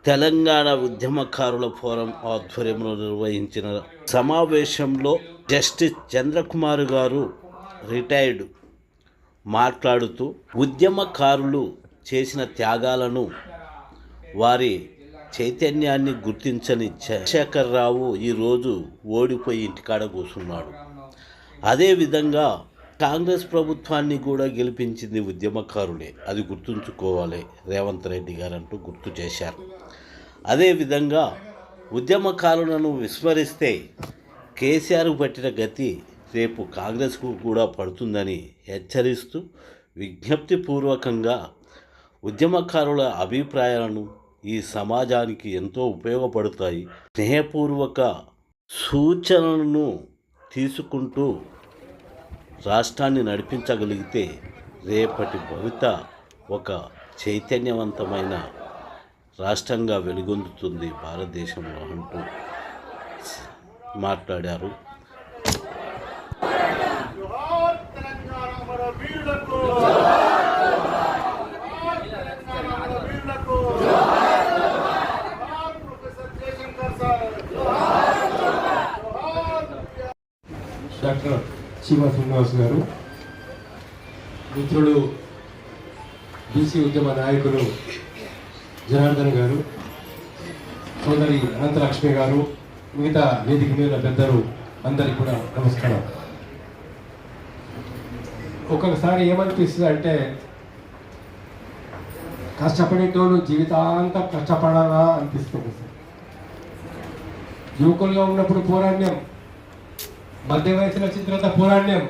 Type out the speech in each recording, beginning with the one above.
తెలంగాణ ఉద్యమకారుల ఫోరం ఆధ్వర్యంలో నిర్వహించిన సమావేశంలో జస్టిస్ చంద్రకుమార్ గారు రిటైర్డ్ మాట్లాడుతూ ఉద్యమకారులు చేసిన త్యాగాలను వారి చైతన్యాన్ని గుర్తించని చంద్రశేఖరరావు ఈరోజు ఓడిపోయి ఇంటికాడ కూర్చున్నాడు. అదేవిధంగా కాంగ్రెస్ ప్రభుత్వాన్ని కూడా గెలిపించింది ఉద్యమకారులే, అది గుర్తుంచుకోవాలి రేవంత్ రెడ్డి గారు అంటూ గుర్తు చేశారు. అదేవిధంగా ఉద్యమకారులను విస్మరిస్తే కేసీఆర్ పట్టిన గతి రేపు కాంగ్రెస్కు కూడా పడుతుందని హెచ్చరిస్తూ విజ్ఞప్తిపూర్వకంగా ఉద్యమకారుల అభిప్రాయాలను ఈ సమాజానికి ఎంతో ఉపయోగపడతాయి, స్నేహపూర్వక సూచనలను తీసుకుంటూ రాష్ట్రాన్ని నడిపించగలిగితే రేపటి భవిత ఒక చైతన్యవంతమైన రాష్ట్రంగా వెలుగొందుతుంది భారతదేశంలో అంటూ మాట్లాడారు. డాక్టర్ చీమా శ్రీనివాస్ గారు, మిత్రుడు బీసీ ఉద్యమ నాయకులు జనార్దన్ గారు, సోదరి అనంతలక్ష్మి గారు, మిగతా వేదిక మీద పెద్దలు అందరికీ కూడా నమస్కారం. ఒక్కొక్కసారి ఏమనిపిస్తుంది అంటే కష్టపడేటోళ్ళు జీవితాంతం కష్టపడాలా అనిపిస్తుంది. యువకులుగా ఉన్నప్పుడు పోరాడ్యం, మధ్య వయసులో వచ్చిన తర్వాత పోరాడ్యం,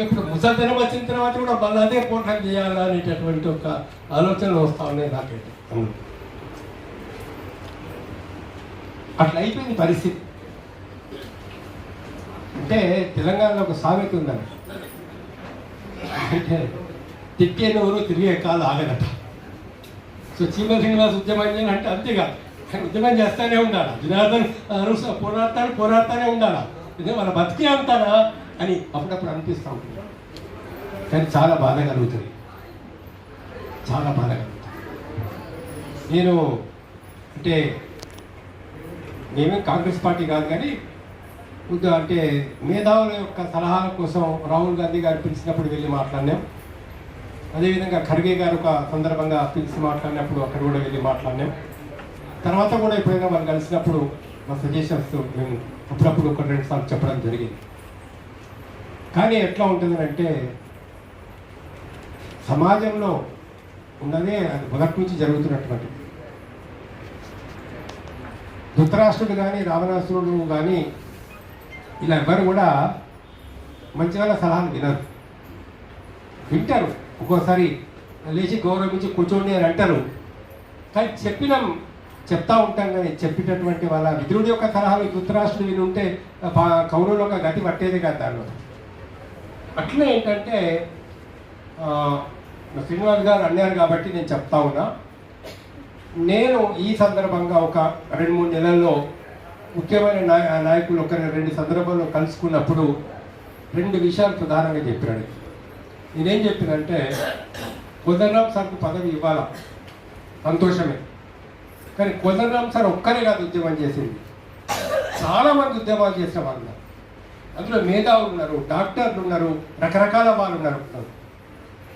ఇప్పుడు ముసలితనం వచ్చిన తర్వాత కూడా మళ్ళీ అదే పోరాటం చేయాలా అనేటటువంటి ఒక ఆలోచనలు వస్తూ ఉన్నాయి నాకైతే. అట్లా అయిపోయింది పరిస్థితి. అంటే తెలంగాణలో ఒక సామెత ఉందని, అంటే తిట్టే నోరు తిరిగే కాలు ఆగదట. సో చీమ శ్రీనివాస్ ఉద్యమం అంటే అంతేకాదు, ఉద్యమం చేస్తూనే ఉండాలి, జనార్దన్ పోరాడుతూనే ఉండాలా, ఇదే మన బతికే అంతానా అని అప్పుడప్పుడు అనిపిస్తూ ఉంటుంది. కానీ చాలా బాధ కలుగుతుంది, చాలా బాధ కలుగుతుంది. నేను అంటే మేమే కాంగ్రెస్ పార్టీ కాదు, కానీ అంటే మేధావుల యొక్క సలహాల కోసం రాహుల్ గాంధీ గారు పిలిచినప్పుడు వెళ్ళి మాట్లాడినాం. అదేవిధంగా ఖర్గే గారు ఒక సందర్భంగా పిలిచి మాట్లాడినప్పుడు అక్కడ కూడా వెళ్ళి మాట్లాడినాం. తర్వాత కూడా ఎప్పుడైనా వాళ్ళు కలిసినప్పుడు మా సజెషన్స్ మేము అప్పుడప్పుడు ఒక 2 సార్లు చెప్పడం జరిగింది. కానీ ఎట్లా ఉంటుంది అంటే సమాజంలో ఉన్నదే అది మొదటి నుంచి జరుగుతున్నటువంటి. ధృతరాష్ట్రుడు కానీ రావణాసురుడు కానీ ఇలా ఎవరు కూడా మంచిగా సలహాలు వినరు, వింటారు, ఒక్కోసారి లేచి గౌరవించి కూర్చోండి అని అంటారు. కానీ చెప్తా ఉంటాం, కానీ చెప్పేటటువంటి వాళ్ళ విదురుడి యొక్క సలహాలు ధృతరాష్ట్రుడు విని ఉంటే కౌరవుల యొక్క గతి పట్టేదే కాదు దానిలో. అట్లే ఏంటంటే శ్రీనివాస్ గారు అన్నారు కాబట్టి నేను చెప్తా ఉన్నా. నేను ఈ సందర్భంగా ఒక 2-3 నెలల్లో ముఖ్యమైన నాయకులు ఒక 2 సందర్భాల్లో కలుసుకున్నప్పుడు 2 విషయాలు ప్రధానంగా చెప్పాడు. నేనేం చెప్పినంటే కోదండరాం సార్కు పదవి ఇవ్వాలా, సంతోషమే, కానీ కోదండరాం సార్ ఒక్కరే కాదు ఉద్యమం చేసింది, చాలామంది ఉద్యమాలు చేసిన వాళ్ళు ఉన్నారు. అందులో మేధావులు ఉన్నారు, డాక్టర్లు ఉన్నారు, రకరకాల వాళ్ళు ఉన్నారు,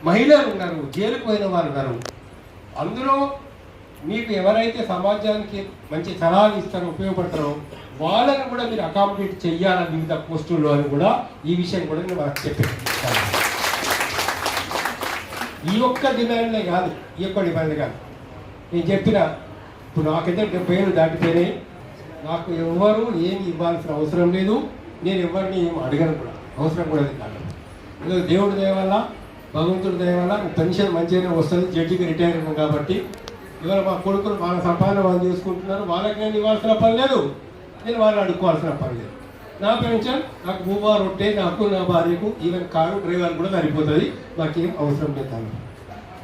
మహిళలు ఉన్నారు, జైలుకు పోయిన వాళ్ళు ఉన్నారు. అందులో మీకు ఎవరైతే సమాజానికి మంచి సలహాలు ఇస్తారో, ఉపయోగపడతారో వాళ్ళని కూడా మీరు అకామిడేట్ చెయ్యాలని వివిధ పోస్టుల్లో అని కూడా ఈ విషయం కూడా నేను వాళ్ళకి చెప్పాను. ఈ ఒక్క డిమాండ్లే కాదు, ఈ ఒక్క డిమాండ్ కాదు, నేను చెప్పిన ఇప్పుడు నాకైతే 70 ఏళ్ళు దాటిపోయినాయి, నాకు ఎవరు ఏమి ఇవ్వాల్సిన అవసరం లేదు, నేను ఎవరిని ఏం అడగను కూడా, అవసరం కూడా కాదు. ఏదో దేవుడి దయ వల్ల, భగవంతుడి దయ వల్ల పెన్షన్ మంచిగానే వస్తుంది, జడ్జికి రిటైర్ అయ్యాం కాబట్టి. ఇవాళ మా కొడుకులు వాళ్ళ సంపాదన వాళ్ళు చేసుకుంటున్నారు, వాళ్ళకి నేను ఇవ్వాల్సిన పని లేదు, నేను వాళ్ళని అడుక్కోవాల్సిన పని లేదు. నా పెన్షన్ నాకు భూమా రొట్టె, నాకు నా భార్యకు, ఈవెన్ కారు డ్రైవర్ కూడా సరిపోతుంది, నాకేం అవసరం లేదు.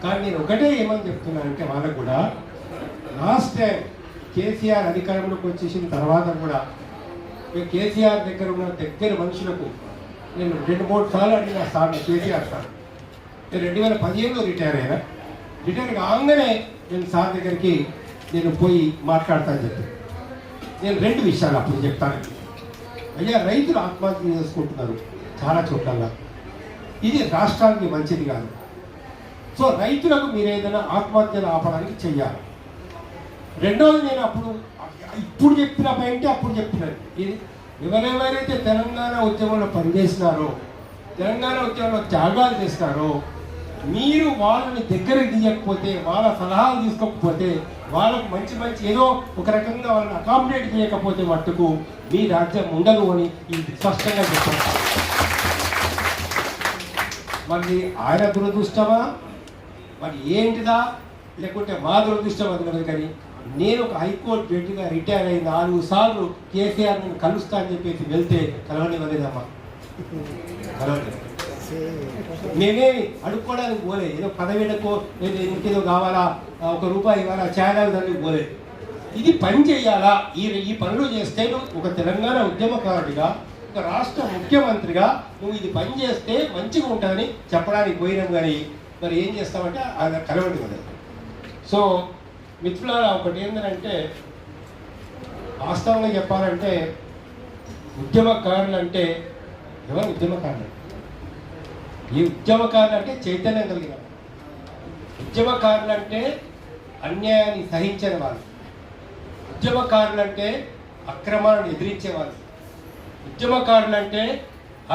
కానీ నేను ఒకటే ఏమని చెప్తున్నానంటే వాళ్ళకు కూడా, లాస్ట్ టైం కేసీఆర్ అధికారంలోకి వచ్చేసిన తర్వాత కూడా కేసీఆర్ దగ్గర ఉన్న దగ్గర మనుషులకు నేను 2-3 సార్లు అడిగిన సార్ కేసీఆర్ సార్, నేను 2015లో రిటైర్ అయినా. రిటైర్ కాగానే నేను సార్ దగ్గరికి నేను పోయి మాట్లాడతాను చెప్పి నేను 2 విషయాలు అప్పుడు చెప్తాను. అయ్యా, రైతులు ఆత్మహత్య చేసుకుంటున్నారు చాలా చోట్ల, ఇది రాష్ట్రానికి మంచిది కాదు. సో రైతులకు మీరు ఏదైనా ఆత్మహత్యలు ఆపడానికి చెయ్యాలి. రెండవది, నేను ఇప్పుడు చెప్పిన పాయింట్ అప్పుడు చెప్పినది, ఇది ఎవరెవరైతే తెలంగాణ ఉద్యమంలో పనిచేసినారో, తెలంగాణ ఉద్యమంలో త్యాగాలు చేస్తారో, మీరు వాళ్ళని దగ్గరికి తీయకపోతే, వాళ్ళ సలహాలు తీసుకోకపోతే, వాళ్ళకు మంచి మంచి ఏదో ఒక రకంగా వాళ్ళని అకామిడేట్ చేయకపోతే మట్టుకు మీ రాజ్యం ఉండదు అని ఇది స్పష్టంగా చెప్పారు. మరి ఆయన దురదృష్టమా, మరి ఏంటిదా, లేకుంటే మా దురదృష్టం అది కానీ, నేను ఒక హైకోర్టు జడ్జిగా రిటైర్ అయి 4 సార్లు కేసీఆర్ నేను కలుస్తా అని చెప్పేసి వెళ్తే కలవనివ్వలేదమ్మా, కలవలేదు. మేమేమి అడుక్కోవడానికి పోలేదు, ఏదో పదవేడకో లేదా ఇంకేదో కావాలా, 1 రూపాయి ఇవ్వాలా, ఛాయలు దానికి పోలేదు. ఇది పని చేయాలా, ఈ పనులు చేస్తే ఒక తెలంగాణ ఉద్యమకారుడిగా, ఒక రాష్ట్ర ముఖ్యమంత్రిగా నువ్వు ఇది పని చేస్తే మంచిగా ఉంటుందని చెప్పడానికి పోయినాం. కానీ మరి ఏం చేస్తామంటే అది కలవటి కదా. సో మిత్రులారా, ఒకటి ఏంటంటే వాస్తవంగా చెప్పాలంటే ఉద్యమకారులు అంటే ఎవరు? ఉద్యమకారులు. ఈ ఉద్యమకారులు అంటే చైతన్యం కలిగిన, ఉద్యమకారులు అంటే అన్యాయాన్ని సహించని వాళ్ళు, ఉద్యమకారులు అంటే అక్రమాలను ఎదిరించేవాళ్ళు, ఉద్యమకారులు అంటే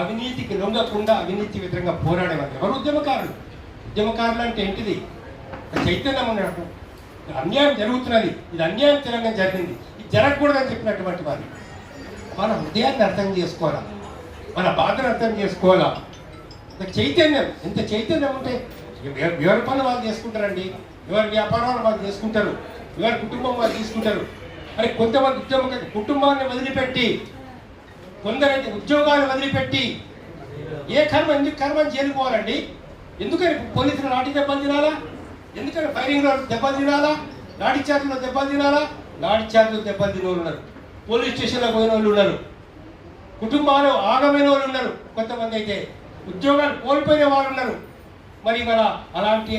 అవినీతికి లొంగకుండా అవినీతి వ్యతిరేకంగా పోరాడేవాళ్ళు. ఎవరు ఉద్యమకారులు? ఉద్యమకారులు అంటే ఏంటిది? చైతన్యం ఉన్నట్టు, అన్యాయం జరుగుతున్నది, ఇది అన్యాయం తెలంగాణ జరిగింది, ఇది జరగకూడదని చెప్పినటువంటి వారు మన హృదయాన్ని అర్థం చేసుకోవాలా, మన బాధను అర్థం చేసుకోవాలా. చైతన్యం, ఎంత చైతన్యం ఉంటే ఎవరి పనులు వాళ్ళు చేసుకుంటారండి, ఎవరి వ్యాపారాలు వాళ్ళు చేసుకుంటారు, ఎవరి కుటుంబం వాళ్ళు తీసుకుంటారు. అని కొంతమంది కుటుంబాన్ని వదిలిపెట్టి, కొందరైతే ఉద్యోగాలు వదిలిపెట్టి ఎందుకు కర్మని చేరుకోవాలండి? ఎందుకని పోలీసులు లాఠీ దెబ్బలు తినాలా? ఎందుకని ఫైరింగ్లో దెబ్బలు తినాలా? లాఠీ చార్జీలో దెబ్బలు తినాలా? లాఠీ చార్జీలో దెబ్బలు తిన వాళ్ళు ఉన్నారు, పోలీస్ స్టేషన్లో పోయిన వాళ్ళు ఉన్నారు, కుటుంబాలు ఆగమైన వాళ్ళు ఉన్నారు, కొంతమంది అయితే ఉద్యోగాలు కోల్పోయిన వాళ్ళు ఉన్నారు. మరి అలాంటి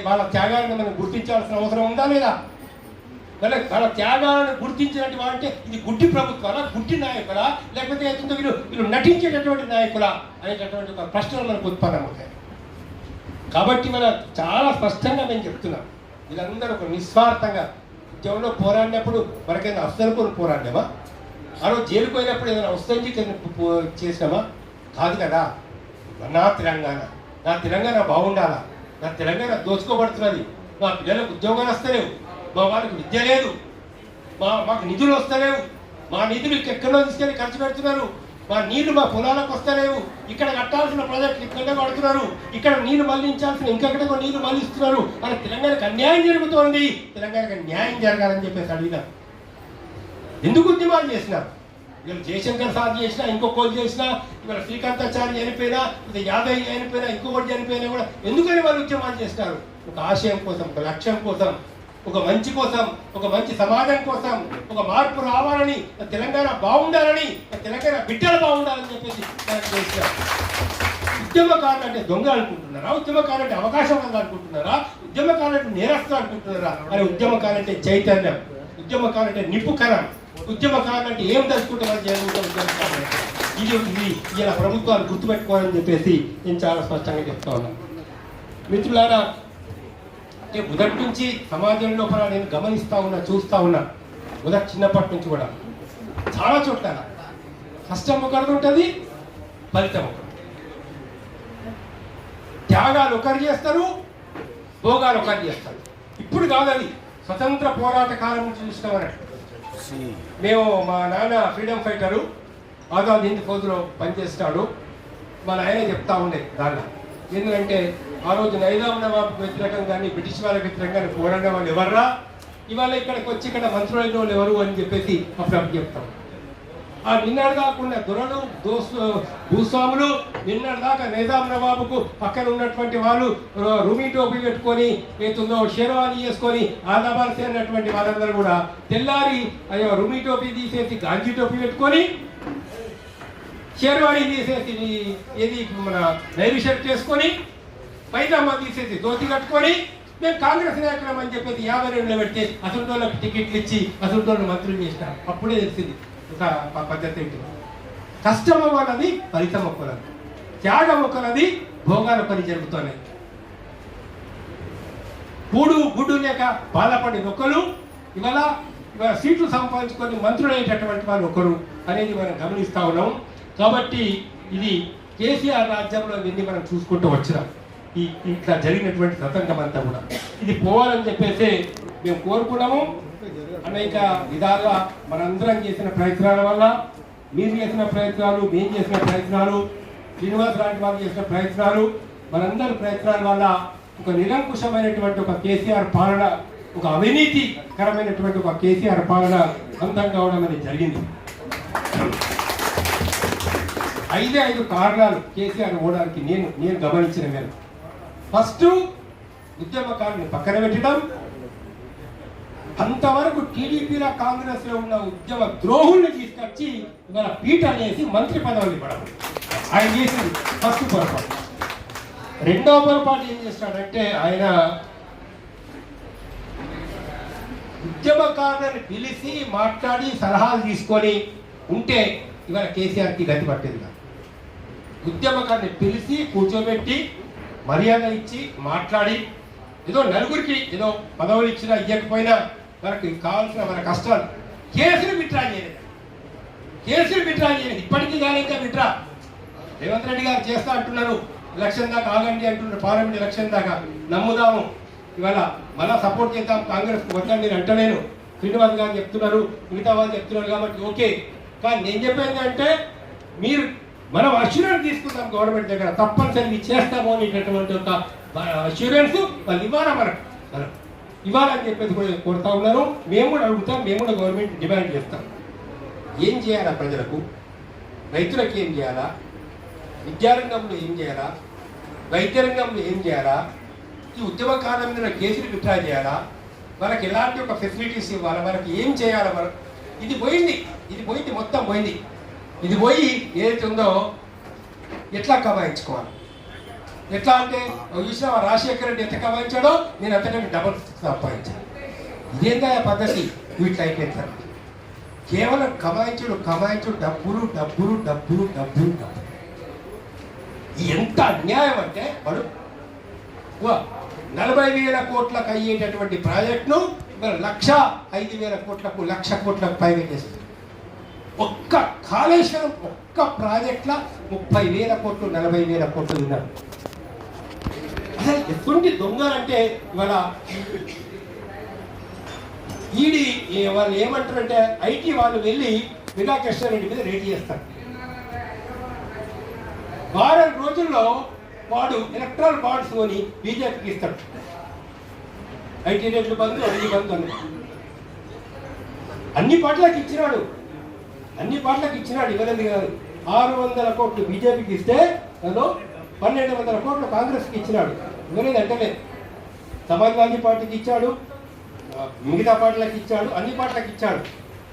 వాళ్ళ త్యాగాలను మనం గుర్తించాల్సిన అవసరం ఉందా లేదా? వాళ్ళ త్యాగాలను గుర్తించినట్టు అంటే ఇది గుడ్డి ప్రభుత్వాలా, గుడ్డి నాయకులా, లేకపోతే వీళ్ళు నటించేటటువంటి నాయకులా అనేటటువంటి ఒక ప్రశ్నలు మనకు ఉత్పన్నమవుతాయి. కాబట్టి మనం చాలా స్పష్టంగా మేము చెప్తున్నాం, వీళ్ళందరూ ఒక నిస్వార్థంగా ఉద్యమంలో పోరాడినప్పుడు మనకైనా అస్సలు పోరాడినామా? ఆ రోజు జైలుకు పోయినప్పుడు ఏదైనా వస్తుంది చేసినామా? కాదు కదా. నా తెలంగాణ బాగుండాలా, నా తెలంగాణ దోచుకోబడుతున్నది, మా పిల్లలకు ఉద్యోగాలు వస్తలేవు, మా వాళ్ళకి విద్య లేదు, మాకు నిధులు వస్తలేవు, మా నిధులు ఎక్కడో తీసుకెళ్ళి ఖర్చు పెడుతున్నారు, మా నీళ్లు మా పొలాలకు వస్తలేవు, ఇక్కడ కట్టాల్సిన ప్రాజెక్టులు ఇక్కడ కడుతున్నారు, ఇక్కడ నీళ్లు మళ్లించాల్సిన ఇంకెక్కడికో నీళ్లు మళ్లిస్తున్నారు అని తెలంగాణకు అన్యాయం జరుగుతోంది. తెలంగాణకు న్యాయం జరగాలని చెప్పేసి అడిగినారు. ఎందుకు ఉద్యమాలు చేసినారు? ఇవాళ జయశంకర్ సార్ చేసినా, ఇంకొకటి చేసినా, ఇవాళ శ్రీకాంతాచారి చనిపోయినా, ఇది యాదవ్ చనిపోయినా, ఇంకొకటి చనిపోయినా కూడా ఎందుకని వాళ్ళు ఉద్యమాలు చేస్తారు? ఒక ఆశయం కోసం, ఒక లక్ష్యం కోసం, ఒక మంచి కోసం, ఒక మంచి సమాజం కోసం, ఒక మార్పు రావాలని, తెలంగాణ బాగుండాలని, తెలంగాణ బిడ్డలు బాగుండాలని చెప్పేసి చేస్తారు. ఉద్యమకారులు అంటే దొంగ అనుకుంటున్నారా? ఉద్యమకారులు అంటే అవకాశం అనుకుంటున్నారా? ఉద్యమకారులు అంటే నేరస్తులు అనుకుంటున్నారా? అని ఉద్యమకారులు అంటే చైతన్యం, ఉద్యమకారులు అంటే నిపుకరం, ఉద్యమకారులు అంటే ఏం తెలుసుకుంటామని ఉద్యమకారులు. ఇది ఇలా ప్రభుత్వాలు గుర్తుపెట్టుకోవాలని చెప్పేసి నేను చాలా స్పష్టంగా చెప్తా ఉన్నాను. మిత్రులారా, అంటే మొదటి నుంచి సమాజంలో నేను గమనిస్తూ ఉన్నా, చూస్తూ ఉన్నా, మొదటి చిన్నప్పటి నుంచి కూడా చాలా చోట్ల కష్టం ఒకటి ఉంటుంది, ఫలితం ఒకటి. త్యాగాలు ఒకరు చేస్తారు, భోగాలు ఒకరు చేస్తారు. ఇప్పుడు కాదు, అది స్వతంత్ర పోరాట కాలం నుంచి చూస్తామన్నట్టు. మేము మా నాన్న ఫ్రీడమ్ ఫైటరు, ఆజాద్ హింద్ ఫౌజ్లో పనిచేస్తాడు. మా నాయన చెప్తా ఉండే దాన్ని, ఎందుకంటే ఆ రోజు నైజాం నవాబుకు వ్యతిరేకంగా కానీ బ్రిటిష్ వాళ్ళకి వ్యతిరేకంగా పోరాడిన వాళ్ళు ఎవర్రా, ఇవాళ ఇక్కడికి వచ్చి ఇక్కడ మంత్రులైన వాళ్ళు ఎవరు అని చెప్పేసి అప్పుడు చెప్తాం. ఆ నిన్నటి దాకా దొరలు భూస్వాములు, నిన్నటి దాకా నైజాం నవాబుకు పక్కన ఉన్నటువంటి వాళ్ళు రూమీ టోపీ పెట్టుకొని, ఏతుందో షేర్వాణి చేసుకొని ఆదాబాల్సి అన్నటువంటి వాళ్ళందరూ కూడా తెల్లారి అయ్యో రూమీ టోపీ తీసేసి గాంధీ టోపీ పెట్టుకొని షేర్వాణి తీసేసి ఏది మన నైరు షర్ట్ వేసుకొని పైజామా తీసేసి ధోతి కట్టుకొని మేము కాంగ్రెస్ నాయకులం అని చెప్పేసి 52 పెడితే అసలు టికెట్లు ఇచ్చి అసలు మంత్రులు చేసినారు. అప్పుడే తెలిసింది ఒక పద్ధతి ఏంటి. కష్టం అవ్వాలది ఫలితం ఒక్కలది, త్యాగం ఒక్కలది, భోగాల పని జరుగుతున్నాయి. గుడ్డు లేక బాధపడి ఒకరు ఇవాళ సీట్లు సంపాదించుకొని మంత్రులు అయ్యేటటువంటి వాళ్ళు ఒకరు అనేది మనం గమనిస్తా ఉన్నాం. కాబట్టి ఇది కేసీఆర్ రాజ్యంలో ఇవన్నీ మనం చూసుకుంటూ వచ్చినాం. ఇట్లా జరిగినటువంటి సతంగం అంతా కూడా ఇది పోవాలని చెప్పేసి మేము కోరుకున్నాము. అనేక విధాలుగా మనందరం చేసిన ప్రయత్నాల వల్ల, మీరు చేసిన ప్రయత్నాలు, మేము చేసిన ప్రయత్నాలు, శ్రీనివాస్ లాంటి వాళ్ళు చేసిన ప్రయత్నాలు, మనందరి ప్రయత్నాల వల్ల ఒక నిరంకుశమైనటువంటి ఒక కేసీఆర్ పాలన, ఒక అవినీతికరమైనటువంటి ఒక కేసీఆర్ పాలన అంతం కావడం అనేది జరిగింది. 5 కారణాలు కేసీఆర్ ఓడడానికి నేను గమనించిన మేరకు. ఫస్ట్, ఉద్యమకారుని పక్కన పెట్టడం. అంతవరకు టీడీపీలో కాంగ్రెస్లో ఉన్న ఉద్యమ ద్రోహుల్ని తీసుకొచ్చి ఇవాళ పీఠాలు వేసి మంత్రి పదవులు ఇవ్వడం ఆయన చేసింది ఫస్ట్ పొరపాటు. రెండవ పొరపాటు ఏం చేస్తాడంటే, ఆయన ఉద్యమకారులను పిలిచి మాట్లాడి సలహాలు తీసుకొని ఉంటే ఇవాళ కేసీఆర్కి గతి పట్టేది కాదు. ఉద్యమకారుని పిలిచి కూర్చోబెట్టి మర్యాద ఇచ్చి మాట్లాడి, ఏదో నలుగురికి ఏదో పదవులు ఇచ్చినా ఇవ్వకపోయినా మనకి కావాల్సిన మన కష్టాలు కేసులు విత్డ్రా చేయలేదు. ఇప్పటికీ కానీ ఇంకా విత్డ్రా రేవంత్ రెడ్డి గారు చేస్తా అంటున్నారు. ఎలక్షన్ దాకా ఆగండి అంటున్నారు, పార్లమెంట్ ఎలక్షన్ దాకా నమ్ముదాము, ఇవాళ మళ్ళా సపోర్ట్ చేద్దాం కాంగ్రెస్కి వద్దని నేను అంటలేను. శ్రీనివాస్ గారు చెప్తున్నారు, మిగతా వాళ్ళు చెప్తున్నారు కాబట్టి ఓకే. కానీ నేను చెప్పేది అంటే, మీరు మనం అష్యూరెన్స్ తీసుకుందాం గవర్నమెంట్ దగ్గర, తప్పనిసరి చేస్తాము అనేటటువంటి ఒక అష్యూరెన్స్ వాళ్ళు మనం ఇవ్వాలని చెప్పేసి కోరుతా ఉన్నారు. మేము కూడా అడుగుతాం, మేము కూడా గవర్నమెంట్ డిమాండ్ చేస్తాం. ఏం చేయాలా ప్రజలకు? రైతులకు ఏం చేయాలా? విద్యారంగంలో ఏం చేయాలా? వైద్య రంగంలో ఏం చేయాలా? ఈ ఉద్యమకాలం మీద కేసులు విత్డ్రా చేయాలా? వాళ్ళకి ఎలాంటి ఒక ఫెసిలిటీస్ ఇవ్వాలా? వాళ్ళకి ఏం చేయాలా? ఇది పోయింది, మొత్తం పోయింది. ఇది పోయి ఏదైతే ఉందో ఎట్లా కమాయించుకోవాలి, ఎట్లా అంటే చూసిన రాజశేఖర రెడ్డి ఎంత కమాయించాడో నేను అంతకంటే డబుల్ సంపాదించాను. ఇదేందా పద్ధతి? వీటిలో అయిపోతారు కేవలం కమాయించుడు, డబ్బులు. ఎంత అన్యాయం అంటే, వాడు 40,000 కోట్లకు అయ్యేటటువంటి ప్రాజెక్టును 1,05,000 కోట్లకు, 1,00,000 కోట్లకు పైగా చేస్తుంది. ఒక్క కాళేశ్వరం ఒక్క ప్రాజెక్ట్ల 30,000 కోట్లు, 40,000 కోట్లు తిన్నారు. అసలు ఎటువంటి దొంగలంటే ఇవాళ వాళ్ళు ఏమంటారంటే, ఐటీ వాళ్ళు వెళ్ళి విలాకృష్ణారెడ్డి మీద రేట్ చేస్తారు. వారం రోజుల్లో వాడు ఎలక్ట్రల్ బాండ్స్ కొని బీజేపీకి ఇస్తాడు. ఐటీ రేట్లు బంద్, అన్ని బంద్ అని అన్ని పార్టీలకు ఇచ్చినాడు. ఇవ్వలేదు కాదు. 600 కోట్లు బీజేపీకి ఇస్తే అందులో 1,200 కోట్లు కాంగ్రెస్కి ఇచ్చినాడు. ఇవ్వలేదు అంటలేదు. సమాజ్వాదీ పార్టీకి ఇచ్చాడు, మిగతా పార్టీలకు ఇచ్చాడు, అన్ని పార్టీలకు ఇచ్చాడు.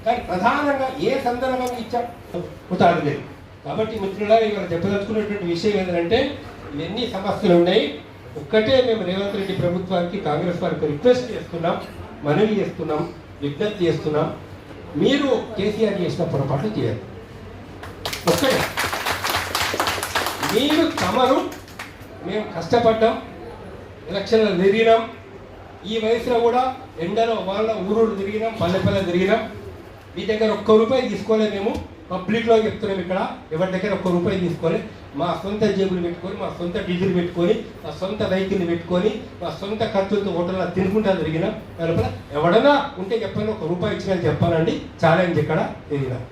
కానీ ప్రధానంగా ఏ సందర్భంగా ఇచ్చాడు ఉదాహరణ లేదు. కాబట్టి మిత్రులారా, ఇవాళ చెప్పదలుచుకున్నటువంటి విషయం ఏంటంటే, ఇవన్నీ సమస్యలు ఉన్నాయి. ఒక్కటే మేము రేవంత్ రెడ్డి ప్రభుత్వానికి, కాంగ్రెస్ వారికి రిక్వెస్ట్ చేస్తున్నాం, మనవి చేస్తున్నాం, విజ్ఞప్తి చేస్తున్నాం. మీరు కేసీఆర్ చేసిన పొరపాట్లు చేయాలి. ఒక్కటే మీరు తమరు, మేము కష్టపడ్డాం, ఎలక్షన్లో తిరిగినాం, ఈ వయసులో కూడా ఎండలో వాళ్ళ ఊరు తిరిగినాం, పల్లె తిరిగినాం. మీ దగ్గర ₹1 తీసుకోలే. మేము పబ్లిక్లో చెప్తున్నాం, ఇక్కడ ఎవరి దగ్గర ₹1 తీసుకోలే. మా సొంత జేబులు పెట్టుకొని, మా సొంత డీజిల్ పెట్టుకొని, మా సొంత వెహికల్ని పెట్టుకొని, మా సొంత ఖర్చులతో హోటల్లో తినుకుంటా తిరిగినాం. లోపల ఎవడన్నా ఉంటే చెప్పండి, ₹1 ఇచ్చినా చెప్పానండి, ఛాలెంజ్ ఇక్కడ తిరిగినాం,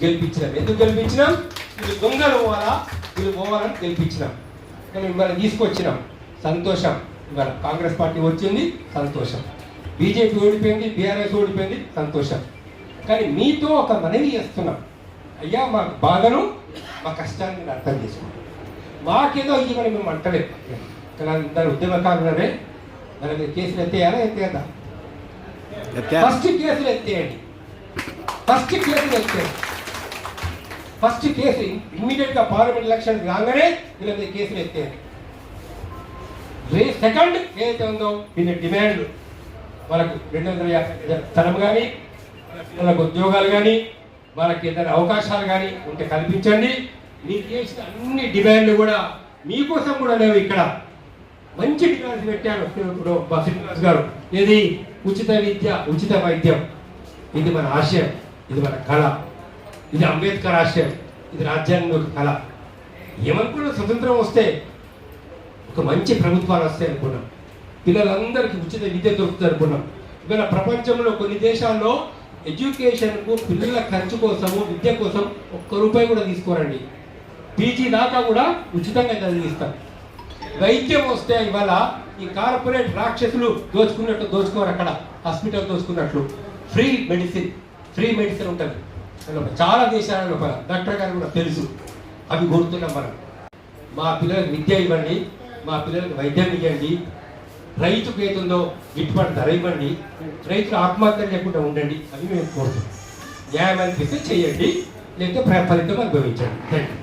గెలిపించినాం. ఎందుకు గెలిపించినాం? వీళ్ళు దొంగలు పోవాలా, వీళ్ళు పోవాలని గెలిపించినాం. కానీ మిమ్మల్ని తీసుకొచ్చినాం, సంతోషం. ఇవాళ కాంగ్రెస్ పార్టీ వచ్చింది, సంతోషం. బీజేపీ ఓడిపోయింది, బీఆర్ఎస్ ఓడిపోయింది, సంతోషం. కానీ మీతో ఒక మనవి చేస్తున్నాం. అయ్యా, మా బాధను, మా కష్టాన్ని మీరు అర్థం చేసుకోండి. మాకేదో ఇవ్వని మేము అంటలేదు. ఇద్దరు ఉద్యమకారులనే మన మీద కేసులు ఎత్తేయద్దా? ఫస్ట్ కేసులు ఎత్తేయండి. ఫస్ట్ కేసు ఇమ్మీడియట్గా పార్లమెంట్ ఎలక్షన్ రాగానే వీళ్ళ మీద కేసులు ఎత్తారు. సెకండ్ ఏదైతే ఉందో దీని డిమాండ్ వాళ్ళకు 250 స్థలం కానీ, వాళ్ళకు ఉద్యోగాలు కానీ, వాళ్ళకి ఏదైనా అవకాశాలు కానీ ఉంటే కల్పించండి. మీరు చేసిన అన్ని డిమాండ్లు కూడా మీకోసం కూడా లేవు. ఇక్కడ మంచి డిమాండ్స్ పెట్టారు ఇప్పుడు శ్రీనివాస్ గారు. ఏది ఉచిత విద్య, ఉచిత వైద్యం. ఇది మన ఆశయం, ఇది మన కళ, ఇది అంబేద్కర్ ఆశయం, ఇది రాజ్యాంగం కళ. ఏమనుకున్నా స్వతంత్రం వస్తే ఒక మంచి ప్రభుత్వాలు వస్తాయి అనుకున్నాం. పిల్లలందరికీ ఉచిత విద్య దొరుకుతుంది అనుకున్నాం. ఇవాళ ప్రపంచంలో కొన్ని దేశాల్లో ఎడ్యుకేషన్కు పిల్లల ఖర్చు కోసము, విద్య కోసం ₹1 కూడా తీసుకోరండి. పీజీ దాకా కూడా ఉచితంగా చదివిస్తారు. వైద్యం వస్తే ఇవాళ ఈ కార్పొరేట్ రాక్షసులు దోచుకున్నట్టు దోచుకోరు. అక్కడ హాస్పిటల్ దోచుకున్నట్లు ఫ్రీ మెడిసిన్ ఉంటుంది చాలా దేశాల లోపల. డాక్టర్ గారు కూడా తెలుసు. అవి కోరుతున్నాం మనం. మా పిల్లలకు విద్య ఇవ్వండి, మా పిల్లలకు వైద్యం ఇవ్వండి, రైతుకు ఏతుందో గిట్టుబాటు ధర ఇవ్వండి, రైతులు ఆత్మహత్య లేకుండా ఉండండి. అవి మేము కోరుతున్నాం. న్యాయం అనిపిస్తే చేయండి, లేకపోతే ఫలితం అనుభవించండి. Thank you.